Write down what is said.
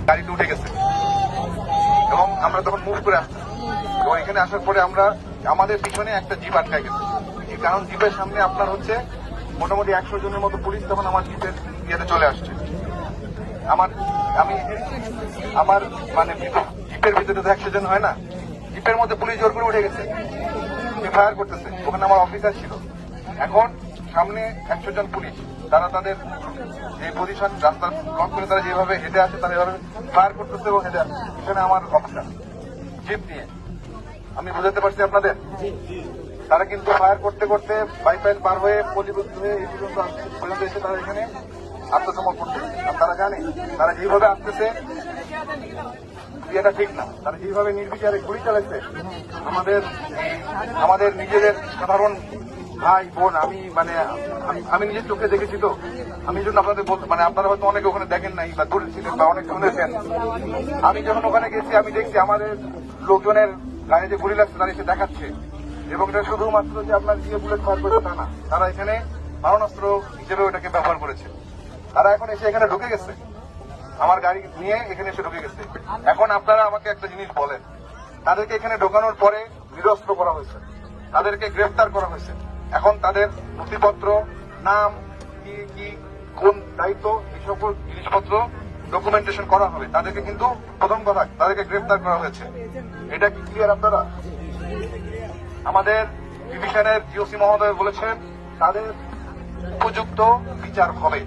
গাড়িতে উঠে গেছে এবং আমরা তখন মুভ করে আসছি এবং এখানে আসার পরে আমরা আমাদের পিছনে একটা জিপ আটকায় গেছে। এই কারণ জিপের সামনে আপনার হচ্ছে মোটামুটি 100 জনের মতো পুলিশ তখন আমার জিপের ইয়েতে চলে আসছে। আমার মানে জিপের ভিতরে তো 100 জন হয় না, জিপের মধ্যে পুলিশ জোর করে উঠে গেছে, ফায়ার করতেছে। ওখানে আমার অফিসার ছিল। এখন সামনে 100 জন পুলিশ, তারা তাদের যে পজিশন রাস্তা ব্লক করে তারা যেভাবে হেঁটে আসে তারা এভাবে ফায়ার করতেছে এবং হেঁটে আসছে। এখানে আমার অফিসার জিপ নিয়ে, আমি বুঝাতে পারছি আপনাদের। তারা কিন্তু ফায়ার করতে করতে বাইপাইল পার হয়ে পল্লীবদ্ধ হয়ে এই পর্যন্ত এসে তারা এখানে আত্মসমর্পণ করছে। আর তারা জানে তারা যেভাবে আসতেছে এটা ঠিক না। তারা যেভাবে নির্বিচারে গুলি চালাচ্ছে আমাদের নিজেদের সাধারণ ভাই বোন, আমি নিজের চোখে দেখেছি। তো আমি জন্য আপনাদের বলতে আপনারা হয়তো অনেকে ওখানে দেখেন নাই বা দূরে ছিলেন বা অনেক শুনেছেন। আমি যখন ওখানে গেছি আমি দেখছি আমাদের লোকজনের গায়ে যে গুলি লাগছে তারা এসে দেখাচ্ছে এবং এটা শুধুমাত্র যে আপনার দিয়ে বুলেট ফায়ার করেছে তা না, তারা এখানে মারণাস্ত্র হিসেবে ওটাকে ব্যবহার করেছে। তারা এখন এসে এখানে ঢুকে গেছে, আমার গাড়ি নিয়ে এখানে এসে ঢুকে গেছে। এখন আপনারা আমাকে একটা জিনিস বলেন, তাদেরকে এখানে ঢোকানোর পরে নিরস্ত্র করা হয়েছে, তাদেরকে গ্রেফতার করা হয়েছে। এখন তাদের নথিপত্র, নাম, কি কি কোন দায়িত্ব, এই সকল জিনিসপত্র ডকুমেন্টেশন করা হবে। তাদেরকে কিন্তু প্রথম কথা তাদেরকে গ্রেফতার করা হয়েছে। এটা কি ক্লিয়ার আপনারা? আমাদের ডিভিশনের জিওসি মহোদয় বলেছেন তাদের উপযুক্ত বিচার হবে।